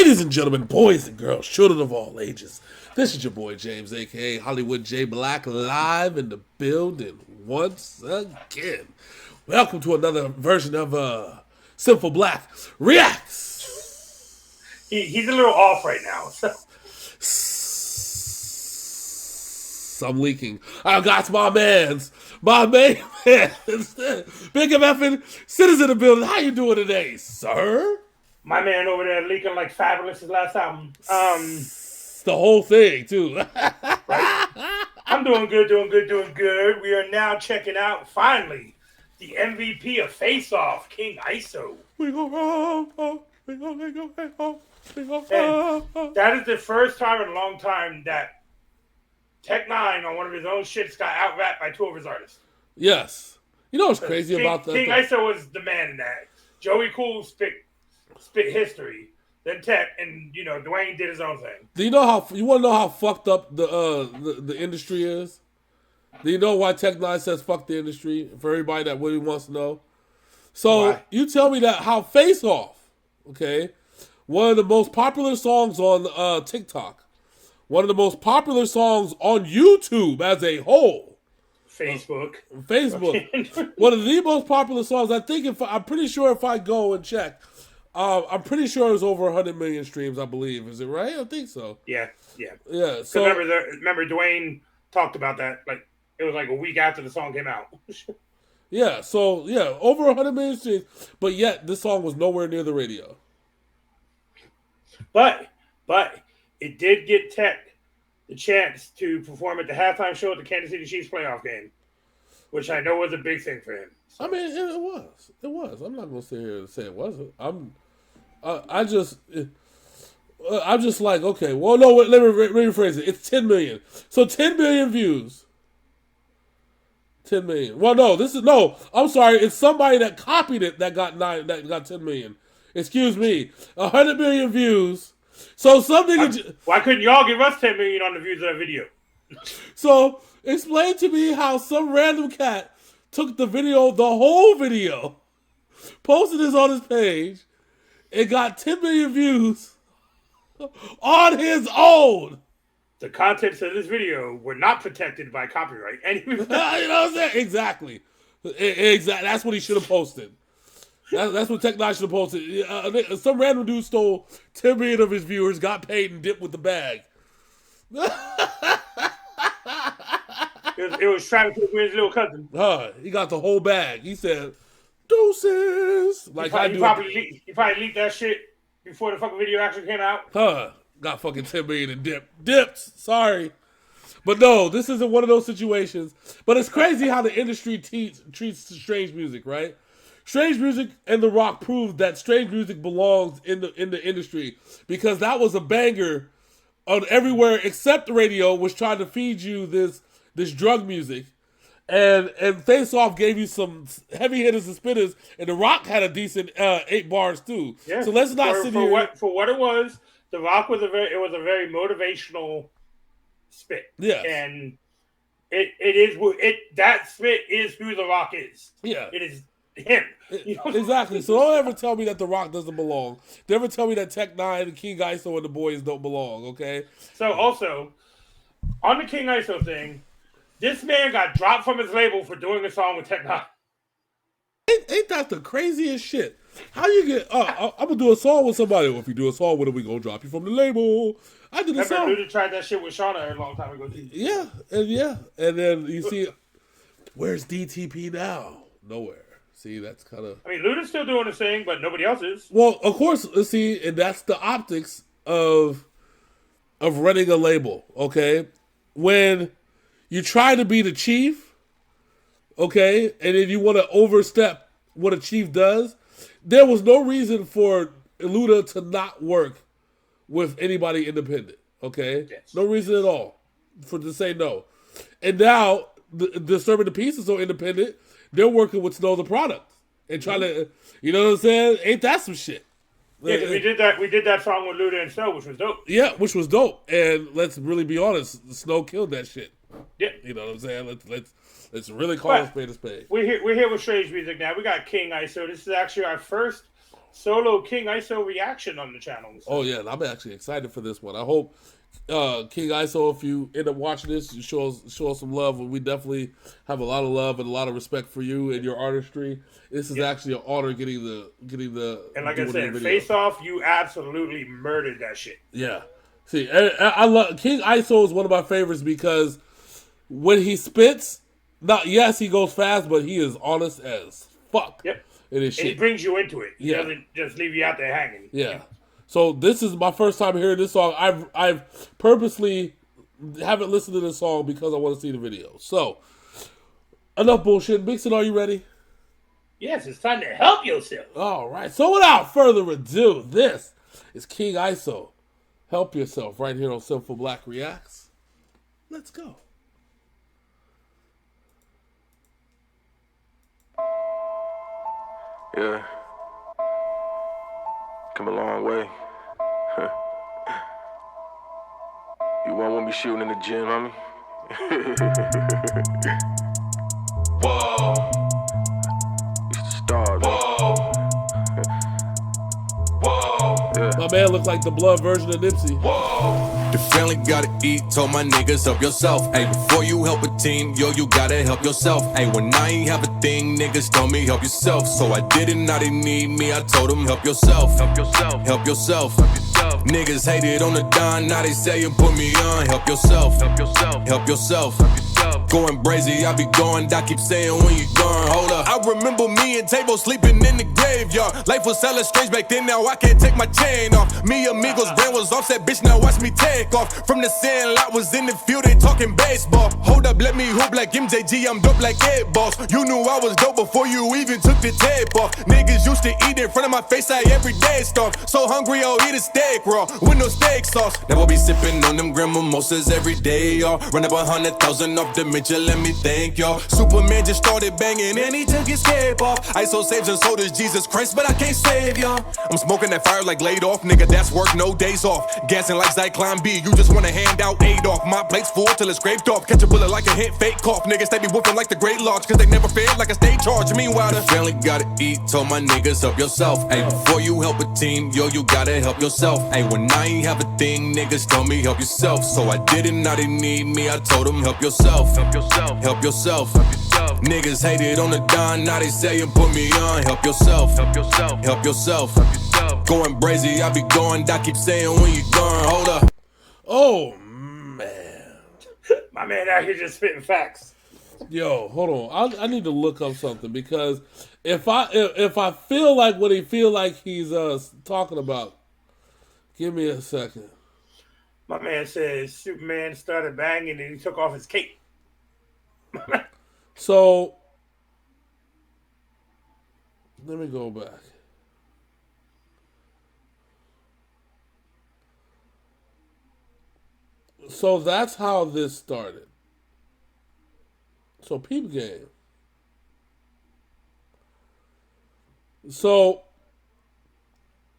Ladies and gentlemen, boys and girls, children of all ages, this is your boy James, a.k.a. Hollywood J. Black, live in the building once again. Welcome to another version of Synful Blaq Reacts. He's a little off right now. I'm leaking. I got my man's. My main man. Big effing citizen in the building. How you doing today, sir? My man over there leaking like Fabulous' last album. The whole thing, too. Right? I'm doing good. We are now checking out, finally, the MVP of Face Off, King ISO. We go home. That is the first time in a long time that Tech Nine on one of his own shits got out-rapped by two of his artists. Yes. You know what's crazy about that? King ISO was the man in that. Joey Cool spit history. Then Tech, and Dwayne did his own thing. Do you want to know how fucked up the industry is? Do you know why Tech Nine says fuck the industry? For everybody that really wants to know. So why? You tell me that how Face Off, okay, one of the most popular songs on TikTok, one of the most popular songs on YouTube as a whole. Facebook. One of the most popular songs. I'm pretty sure if I go and check, I'm pretty sure it's over 100 million streams, I believe. Is it right? I think so. Yeah. So remember Dwayne talked about that. Like it was like a week after the song came out. Yeah. So over 100 million streams, but yet this song was nowhere near the radio. But it did get Tech the chance to perform at the halftime show at the Kansas City Chiefs playoff game, which I know was a big thing for him. So. I mean, it was. I'm not gonna sit here and say it wasn't. I'm just like, okay. Well, no. Let me rephrase it. It's 10 million. So 10 million views. 10 million. Well, no. I'm sorry. It's somebody that copied it that got 10 million. Excuse me. 100 million views. So why couldn't y'all give us 10 million on the views of that video? So explain to me how some random cat took the whole video, posted this on his page, and got 10 million views on his own. The contents of this video were not protected by copyright. You know what I'm saying? Exactly. That's what he should have posted. That's what Tech Nine should have posted. Some random dude stole 10 million of his viewers, got paid, and dipped with the bag. It was Travis Quinn's little cousin. He got the whole bag. He said, "Deuces." Like he probably leaked that shit before the fucking video actually came out. Got fucking 10 million and dipped. Sorry. But no, this isn't one of those situations. But it's crazy how the industry treats strange music, right? Strange music and The Rock proved that strange music belongs in the industry because that was a banger on everywhere except the radio, was trying to feed you this drug music, and Face Off gave you some heavy hitters and spitters, and The Rock had a decent 8 bars too. Yeah. So let's not sit here for what it was. The Rock was a very motivational spit. Yeah, and that spit is who The Rock is. Yeah, it is him. Exactly. So don't ever tell me that The Rock doesn't belong. Don't ever tell me that Tech Nine and King ISO and the boys don't belong. Okay. So also on the King ISO thing, this man got dropped from his label for doing a song with Tech Nine. Ain't that the craziest shit? How you get? I'm gonna do a song with somebody. Well, if you do a song with him, we gonna drop you from the label. I did a song. Luda tried that shit with Shauna a long time ago. Yeah, and then you see, where's DTP now? Nowhere. See, that's kind of. I mean, Luda's still doing his thing, but nobody else is. Well, of course. See, and that's the optics of running a label. Okay, when you try to be the chief, okay, and then you want to overstep what a chief does, there was no reason for Luda to not work with anybody independent, okay? Yes. No reason at all to say no. And now, Disturbing the Peace is so independent, they're working with Snow the Product and trying to, you know what I'm saying? Ain't that some shit? Yeah, because we did that song with Luda and Snow, which was dope. Yeah, which was dope. And let's really be honest, Snow killed that shit. Yeah. You know what I'm saying? Let's really call a spade a spade. We're here with strange music now. We got King ISO. This is actually our first solo King ISO reaction on the channel. So. Oh yeah, and I'm actually excited for this one. I hope King ISO, if you end up watching this, you show us some love. We definitely have a lot of love and a lot of respect for you and your artistry. This is actually an honor getting the and like I said, Face Off, you absolutely murdered that shit. Yeah. See, I love King ISO is one of my favorites because when he spits, yes, he goes fast, but he is honest as fuck. Yep. In his shit. And he brings you into it. He doesn't just leave you out there hanging. Yeah. So this is my first time hearing this song. I've purposely haven't listened to this song because I want to see the video. So enough bullshit. Mixon, are you ready? Yes, it's time to help yourself. All right. So without further ado, this is King ISO. Help yourself right here on Synful Blaq Reacts. Let's go. Yeah. Come a long way. You want me shooting in the gym, homie? Whoa. Used to starve, whoa. Whoa. Yeah. My man looked like the blood version of Nipsey. Whoa. The family gotta eat, told my niggas help yourself. Ayy, before you help a team, yo, you gotta help yourself. Ayy, when I ain't have a thing, niggas told me help yourself. So I didn't, now they need me, I told them help yourself. Help yourself. Help yourself. Help yourself. Niggas hated on the dime, now they say you put me on. Help yourself. Help yourself. Help yourself. Help yourself. Going brazy, I be going, I keep saying when you gone, hold up. I remember me and Tabo sleeping in the graveyard. Life was hella strange back then, now I can't take my chain off. Me amigos, brain was offset, bitch, now watch me take off. From the sand lot, was in the field, they talking baseball. Hold up, let me hoop like MJG, I'm dope like 8 balls. You knew I was dope before you even took the tape off. Niggas used to eat in front of my face, I every day starve. So hungry, I'll eat a steak raw, with no steak sauce. Now I be sipping on them grand mimosas every day, y'all. Run up 100,000 off the Mitchell, let me thank y'all. Superman just started banging and he took his cape off. ISO saves and so does Jesus Christ, but I can't save y'all. I'm smoking that fire like laid off, nigga, that's work, no days off. Gassing like Zyklon B, you just wanna hand out aid off. My plate's full till it's scraped off. Catch a bullet like a hit, fake cough. Niggas, they be whooping like the Great Lodge, cause they never failed like a state charge. Meanwhile, the family gotta eat, told my niggas help yourself. Ayy, before you help a team, yo, you gotta help yourself. Ayy, when I ain't have a thing, niggas told me help yourself. So I didn't, now they need me, I told them help yourself. Help yourself. Help yourself. Help yourself. Niggas hated on the dime, now they say you put me on. Help yourself. Help yourself. Help yourself. Help yourself. Going brazy, I be going, I keep saying when you gone, hold up. Oh man. My man out here just spitting facts. Yo, hold on. I need to look up something because if I feel like what he feel like he's talking about, give me a second. My man says Superman started banging and he took off his cape. So let me go back. So that's how this started. So peep game. So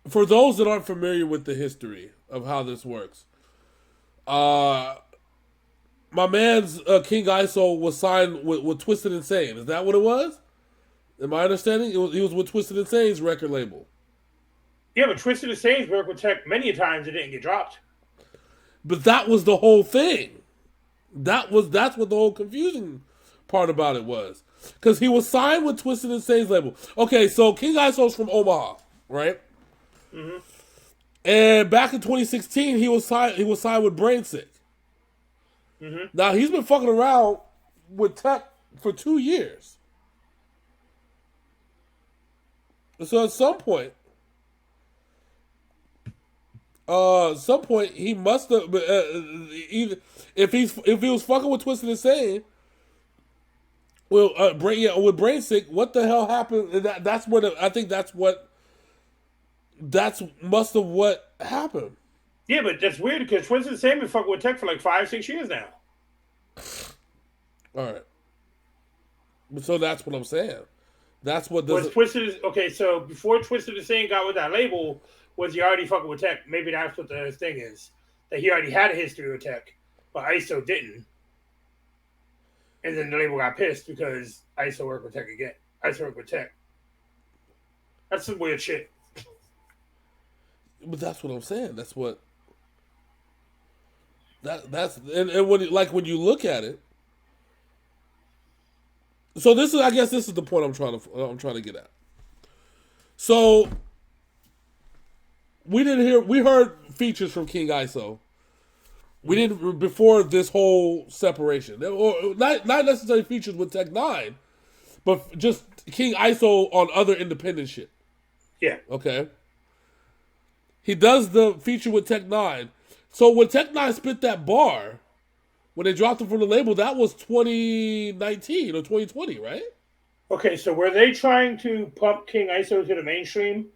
for those that aren't familiar with the history of how this works, my man's King ISO was signed with Twisted Insane. Is that what it was? Am I understanding? He was with Twisted Insane's record label. Yeah, but Twisted Insane's worked with Tech many times it didn't get dropped. But that was the whole thing. That's what the whole confusing part about it was. Because he was signed with Twisted Insane's label. Okay, so King ISO's from Omaha, right? Mm-hmm. And back in 2016, he was signed with Brain Sick. Mm-hmm. Now he's been fucking around with Tech for 2 years. So at some point he must have either if he was fucking with Twisted Insane, well, with Brain Sick, what the hell happened? That's must have what happened. Yeah, but that's weird because Twisted Insane been fucking with Tech for like 5-6 years now. All right, so that's what I'm saying. That's what this Twisted. Okay, so before Twisted Insane got with that label, was he already fucking with Tech? Maybe that's what the thing is. That he already had a history with Tech, but ISO didn't. And then the label got pissed because ISO worked with Tech again. ISO worked with Tech. That's some weird shit. But that's what I'm saying. That's what. That's and when you look at it. So I guess this is the point I'm trying to get at. So we heard features from King ISO. We didn't before this whole separation, or not necessarily features with Tech Nine, but just King ISO on other independent shit. Yeah. Okay. He does the feature with Tech Nine. So when Tech Nine spit that bar, when they dropped him from the label, that was 2019 or 2020, right? Okay, so were they trying to pump King ISO to the mainstream,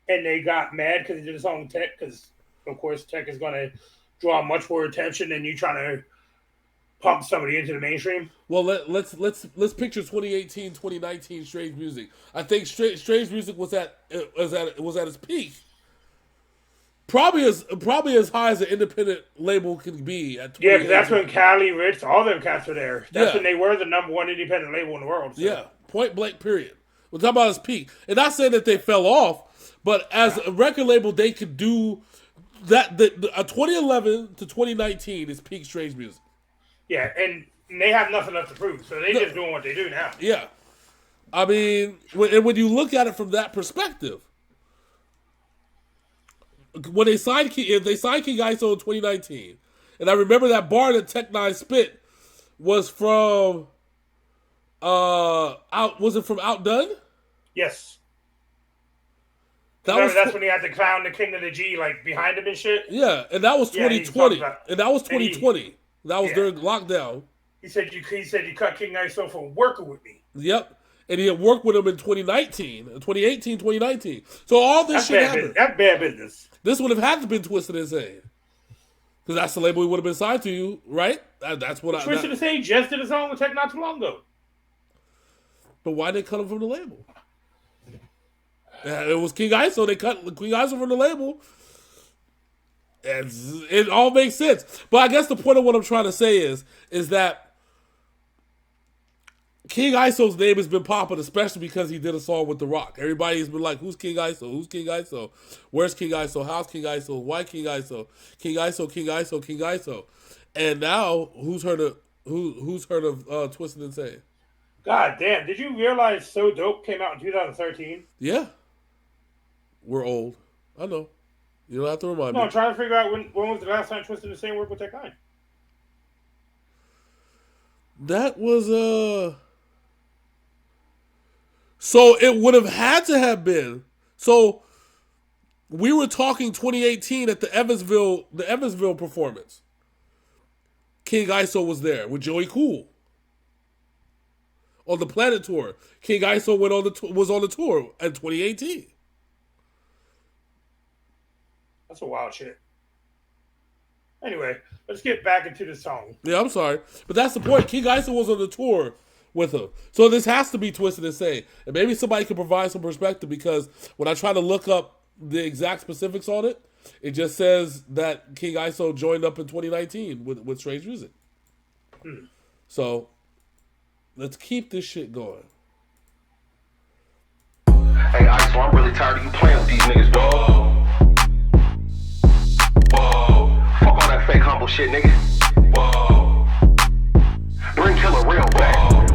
and they got mad because he did a song with Tech? Because of course Tech is going to draw much more attention than you trying to pump somebody into the mainstream. Well, let's picture 2018, 2019 Strange Music. I think Strange Music was at its peak. Probably as high as an independent label can be at. Yeah, because that's when Cali, Rich, all them cats were there. That's when they were the number one independent label in the world. So. Yeah, point blank. Period. We're talking about its peak, and not saying that they fell off, but as a record label, they could do that. The 2011 to 2019 is peak Strange Music. Yeah, and they have nothing left to prove, so they just doing what they do now. Yeah, I mean, when you look at it from that perspective. When they signed King ISO in 2019, and I remember that bar that Tech Nine spit was from was it from Outdone? Yes. That's when he had to clown the King of the G like behind him and shit. Yeah, and that was 2020. That was 2020. That was during lockdown. He said you cut King ISO for working with me. Yep. And he had worked with him in 2018, 2019. So all this shit happened. That's bad business. This would have had to been Twisted Insane. Because that's the label he would have been signed to, right? That's what Twisted Insane just did a song with Tech not too long ago. But why did they cut him from the label? It was King ISO. They cut King ISO from the label. And it all makes sense. But I guess the point of what I'm trying to say is that King ISO's name has been popping, especially because he did a song with The Rock. Everybody's been like, who's King ISO? Who's King ISO? Where's King ISO? How's King ISO? Why King ISO? King ISO, King ISO, King ISO. And now, who's heard of Twisted Insane? God damn, did you realize So Dope came out in 2013? Yeah. We're old. I know. You don't have to remind me. No, I'm trying to figure out when was the last time Twisted Insane worked with Tech Nine? That was So it would have had to have been. So we were talking 2018 at the Evansville performance. King ISO was there with Joey Cool on the Planet Tour. King ISO was on the tour in 2018. That's a wild shit. Anyway, let's get back into the song. Yeah, I'm sorry, but that's the point. King ISO was on the tour with him. So this has to be Twisted Insane. And maybe somebody can provide some perspective, because when I try to look up the exact specifics on it, it just says that King ISO joined up in 2019 with Strange Music. So let's keep this shit going. Hey, ISO, I'm really tired of you playing with these niggas, dog. Whoa. Fuck all that fake humble shit, nigga. Whoa. Bring Killer Real back.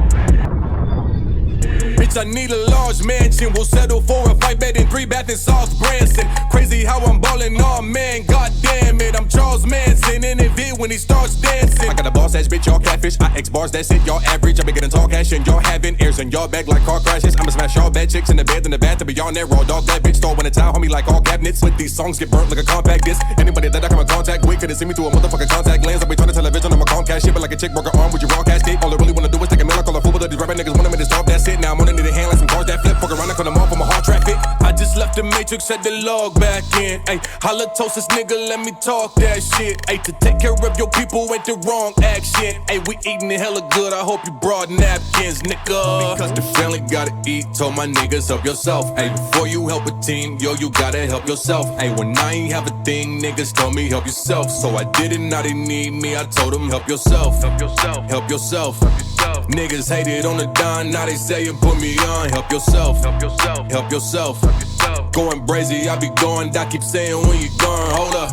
Bitch, I need a large mansion. We'll settle for a 5-bed and 3-bath in South Branson. Crazy how I'm ballin', oh man, god damn it. I'm Charles Manson in the vid when he starts dancing. I got a boss ass bitch, y'all catfish. I X bars, that's it, y'all average. I be getting tall cash and y'all having airs in y'all back like car crashes. I'ma smash y'all bad chicks in the bed, in the bath, to be on that raw dog. That bitch stole in the town, homie, like all cabinets. With these songs get burnt like a compact disc. Anybody that I come in contact with could've seen me through a motherfucking contact lens. I be turning television on my Comcast shit, but like a chick broke her arm with your raw casket. All I really wanna do is take a meal, I call a fool, but these rapping niggas wanna me to stop, that's it. Now I'm on the hand like some cars that flip. Fuck around, I cut them off on my hard traffic. I just left the Matrix, set the log back in. Ayy, halitosis nigga, let me talk that shit. Ayy, to take care of your people ain't the wrong action. Ayy, we eating it hella good, I hope you brought napkins, nigga. Because the family gotta eat, told my niggas help yourself. Ayy, before you help a team, yo, you gotta help yourself. Ayy, when I ain't have a thing, niggas told me help yourself. So I did it, now they need me, I told them help yourself. Help yourself. Help yourself. Help yourself. Niggas hated on the dime, now they say it put me on. Help yourself, help yourself, help yourself, help yourself. Going brazy, I be going, I keep saying when you going, hold up.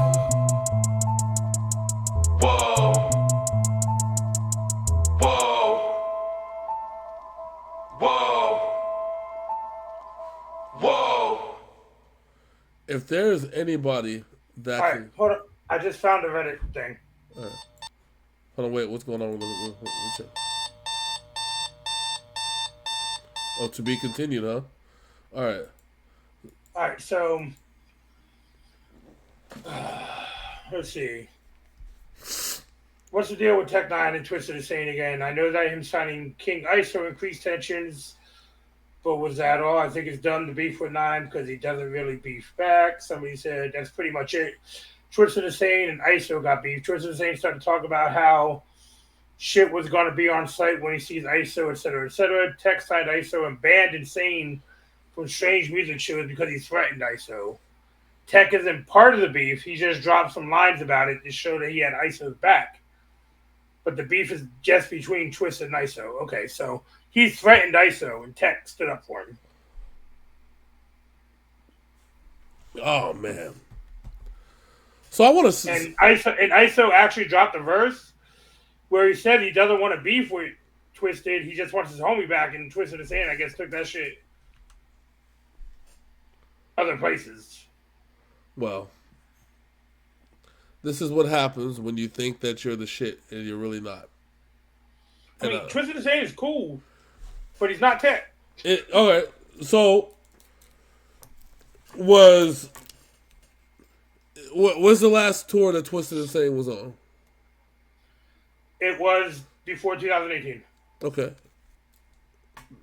Whoa. Whoa. Whoa. Whoa. If there's anybody that All right, hold on. I just found a Reddit thing. All right. Hold on, wait. What's going on with check. Oh, to be continued, huh? All right. All right, so let's see. What's the deal with Tech Nine and Twisted is saying again? I know that him signing King ISO increased tensions, but was that all? I think it's done to beef with Nine because he doesn't really beef back. Somebody said that's pretty much it. Twisted is saying and ISO got beef. Twisted is saying started to talk about how shit was going to be on site when he sees ISO, etc., etc. Tech signed ISO and banned Insane from Strange Music shows because he threatened ISO. Tech isn't part of the beef. He just dropped some lines about it to show that he had ISO's back. But the beef is just between Twisted and ISO. Okay, so he threatened ISO and Tech stood up for him. Oh, man. So I want to... And ISO actually dropped a verse where he said he doesn't want to beef with Twisted. He just wants his homie back. And Twisted is saying, I guess, took that shit other places. Well, this is what happens when you think that you're the shit and you're really not. I mean, Twisted is saying is cool, but he's not Tech. All right, so what's the last tour that Twisted is saying was on? It was before 2018. Okay.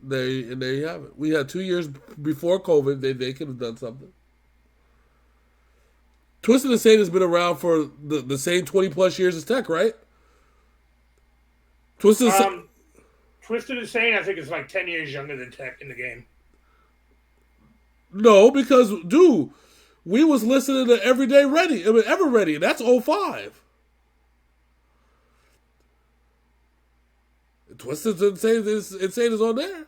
There you have it. We had 2 years before COVID. They could have done something. Twisted Insane has been around for the same 20 plus years as Tech, right? Twisted Insane, I think, is like 10 years younger than Tech in the game. No, because dude, we was listening to Everyday Ready. I mean, Ever Ready. That's 05. Twisted Insane is on there,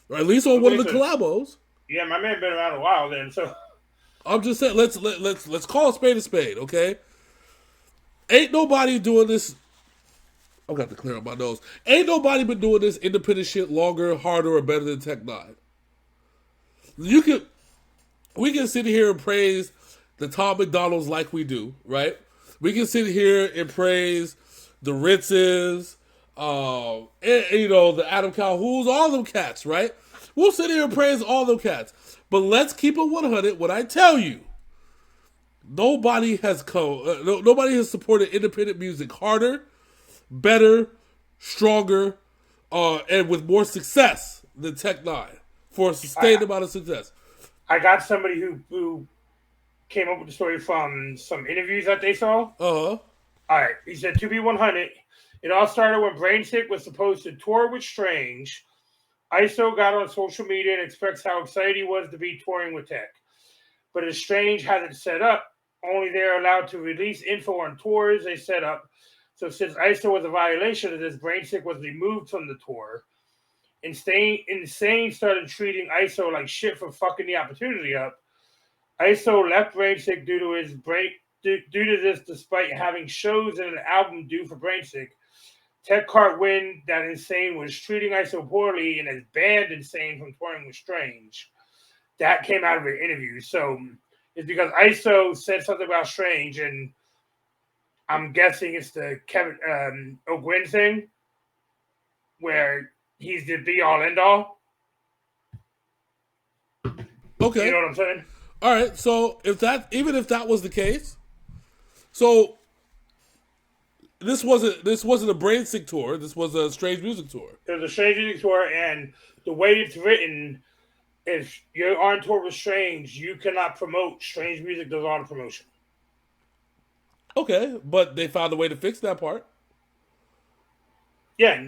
or at least on one of the collabos. Yeah, my man been around a while then, so I'm just saying, let's call a spade, okay? Ain't nobody doing this. I've got to clear up my nose. Ain't nobody been doing this independent shit longer, harder, or better than Tech Nine. We can sit here and praise the Tom McDonald's like we do, right? We can sit here and praise the Ritzes, and the Adam Calhouns, all them cats, right? We'll sit here and praise all them cats. But let's keep it 100 when I tell you, nobody has supported independent music harder, better, stronger, and with more success than Tech Nine for a sustained amount of success. I got somebody who came up with the story from some interviews that they saw. Uh-huh. All right. He said, to be 100, it all started when Brainsick was supposed to tour with Strange. ISO got on social media and expressed how excited he was to be touring with Tech. But as Strange had it set up, only they're allowed to release info on tours they set up. So since ISO was a violation of this, Brainsick was removed from the tour. Insane started treating ISO like shit for fucking the opportunity up. ISO left Brainsick due to this, despite having shows and an album due for Brainsick. Tech caught wind that Insane was treating ISO poorly and has banned Insane from touring with Strange. That came out of an interview. So it's because ISO said something about Strange, and I'm guessing it's the Kevin O'Gwen thing, where he's the be-all, end-all. Okay. You know what I'm saying? All right. So even if that was the case, so this wasn't a Brainsick tour. This was a Strange Music tour. It was a Strange Music tour, and the way it's written, if you're on tour with Strange, you cannot promote. Strange Music does all the promotion. Okay, but they found a way to fix that part. Yeah,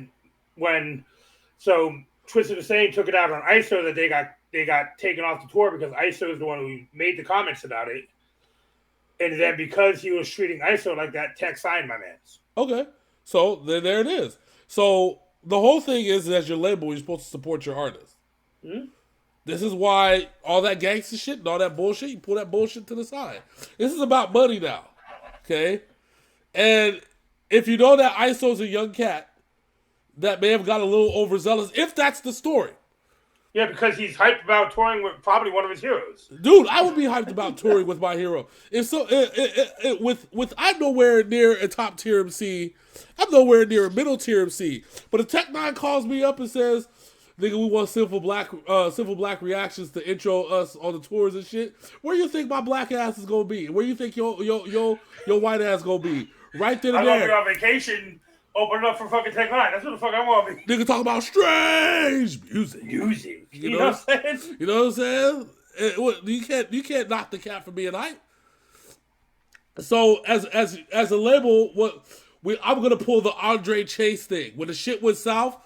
so Twisted Insane took it out on ISO that they got taken off the tour because ISO is the one who made the comments about it. And then because he was treating ISO like that, Tech signed my mans. Okay. So there it is. So the whole thing is as your label, you're supposed to support your artist. Hmm? This is why all that gangster shit and all that bullshit, you pull that bullshit to the side. This is about money now. Okay? And if you know that ISO's a young cat that may have got a little overzealous, if that's the story. Yeah, because he's hyped about touring with probably one of his heroes. Dude, I would be hyped about touring with my hero. If so, with I'm nowhere near a top tier MC. I'm nowhere near a middle tier MC. But if Tech Nine calls me up and says, "Nigga, we want Synful Blaq reactions to intro us on the tours and shit," where you think my black ass is gonna be? Where you think your white ass gonna be? Right there and I'm gonna there. be on vacation, opening up for fucking Tech Nine. That's what the fuck I want to be. Nigga talk about strange music. You know what I'm saying? You know what I'm saying? You can't knock the cat for being hype. So as a label, I'm gonna pull the Andre Chase thing. When the shit went south,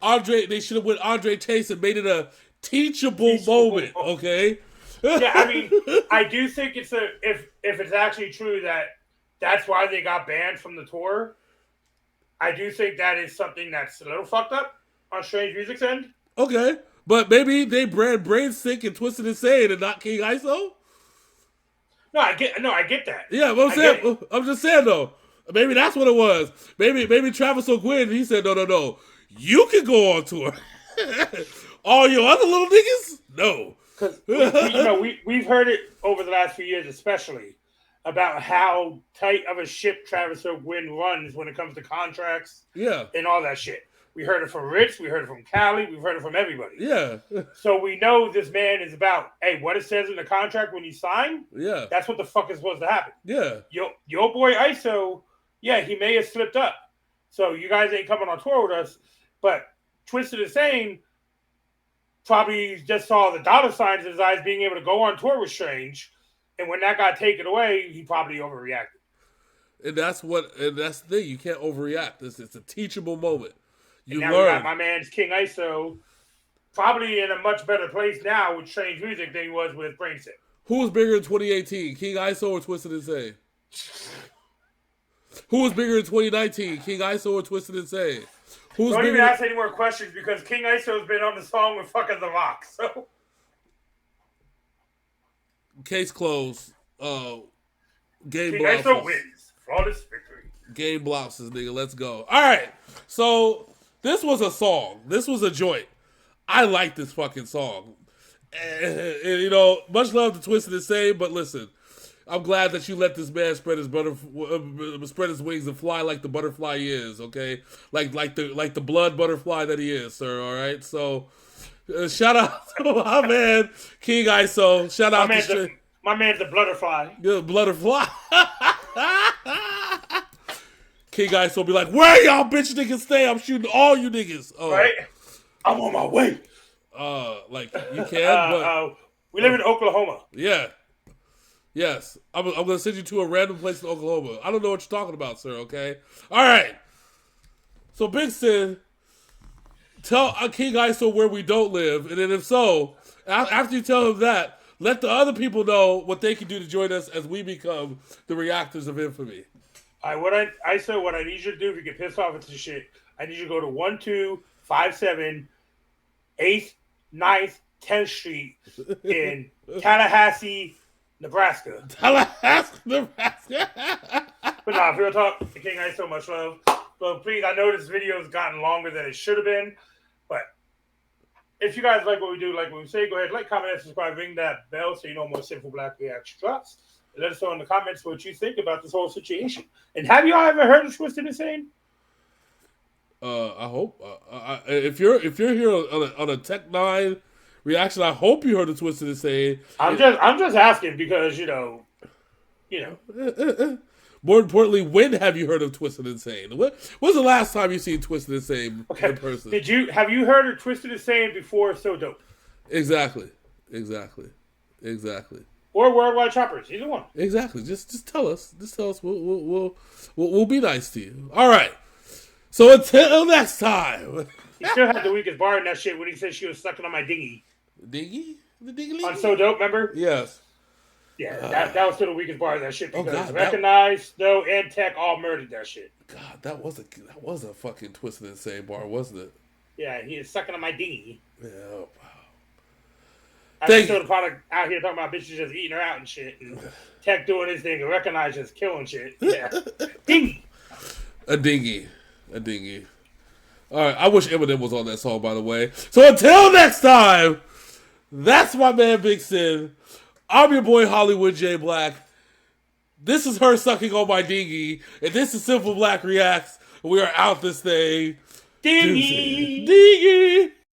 they should have went Andre Chase and made it a teachable moment. Okay. Yeah, I mean, I do think it's if it's actually true that that's why they got banned from the tour. I do think that is something that's a little fucked up on Strange Music's end. Okay, but maybe they brand Brain Sick and Twisted Insane and not King ISO. No, I get that. Yeah, but I'm just saying though. Maybe that's what it was. Maybe Travis O'Quinn, he said, no. You can go on tour. All your other little niggas? No. Because we've heard it over the last few years, especially about how tight of a ship Travis O'Quinn runs when it comes to contracts, and all that shit. We heard it from Rich, we heard it from Cali, we've heard it from everybody. Yeah. So we know this man is about, hey, what it says in the contract when you sign, that's what the fuck is supposed to happen. Yeah. Your boy ISO, he may have slipped up. So you guys ain't coming on tour with us. But Twisted Insane probably just saw the dollar signs in his eyes being able to go on tour with Strange. And when that got taken away, he probably overreacted. And that's the thing. You can't overreact. It's a teachable moment. You now learn. We got my man's King ISO probably in a much better place now with Strange Music than he was with Brainsick. Who was bigger in 2018, King ISO or Twisted Insane? Who was bigger in 2019, King ISO or Twisted Insane? Don't even ask any more questions because King ISO's been on the song with fucking The Rock. So case closed. Game King blouses. ISO wins. Flawless victory. Game blouses, nigga. Let's go. All right. So this was a song. This was a joint. I like this fucking song. And much love to Twisted Insane, but listen, I'm glad that you let this man spread his wings and fly like the butterfly he is. Okay, like the blood butterfly that he is, sir. All right. So shout out to my man King ISO. Shout out to my man's the Blutterfly. Yeah, Blutterfly. King ISO be like, where y'all bitch niggas stay? I'm shooting all you niggas. Right. I'm on my way. Like you can, but we live in Oklahoma. Yeah. Yes, I'm going to send you to a random place in Oklahoma. I don't know what you're talking about, sir, okay? All right. So, Big Sin, tell King ISO where we don't live, and then if so, after you tell him that, let the other people know what they can do to join us as we become the reactors of infamy. All right, what I need you to do if you get pissed off at this shit, I need you to go to 1257 8th, 9th, 10th Street in Tallahassee, Nebraska. Nebraska. But nah, real talk, King ISO, much love. But please, I know this video has gotten longer than it should have been. But if you guys like what we do, like what we say, go ahead, like, comment, and subscribe, ring that bell so you know more Synful Blaq reaction drops. And let us know in the comments what you think about this whole situation. And have y'all ever heard of Twisted Insane? I hope. If you're here on a Tech 9 reaction, I hope you heard of Twisted Insane. I'm just asking because you know. More importantly, when have you heard of Twisted Insane? When's the last time you seen Twisted Insane in person? Have you heard of Twisted Insane before So Dope? Exactly. Or Worldwide Choppers, either one. Exactly. Just tell us. Just tell us. We'll be nice to you. All right. So until next time. He still had the weakest bar in that shit when he said she was sucking on my dinghy. Dinghy? The dinghy? On So Dope, remember? Yes. Yeah, that was still the weakest part of that shit because God, Recognize, Snow, and Tech all murdered that shit. God, that was a fucking twisted insane bar, wasn't it? Yeah, he is sucking on my dinghy. Yeah. Wow. I just saw the product out here talking about bitches just eating her out and shit, and Tech doing his thing, and Recognize just killing shit. Yeah, dinghy. A dinghy. All right, I wish Eminem was on that song, by the way. So until next time, that's my man Big Sin. I'm your boy Hollywood J Black. This is her sucking on my dinghy, and this is Synful Blaq Reacts. We are out this thing. Dinghy. Dinghy.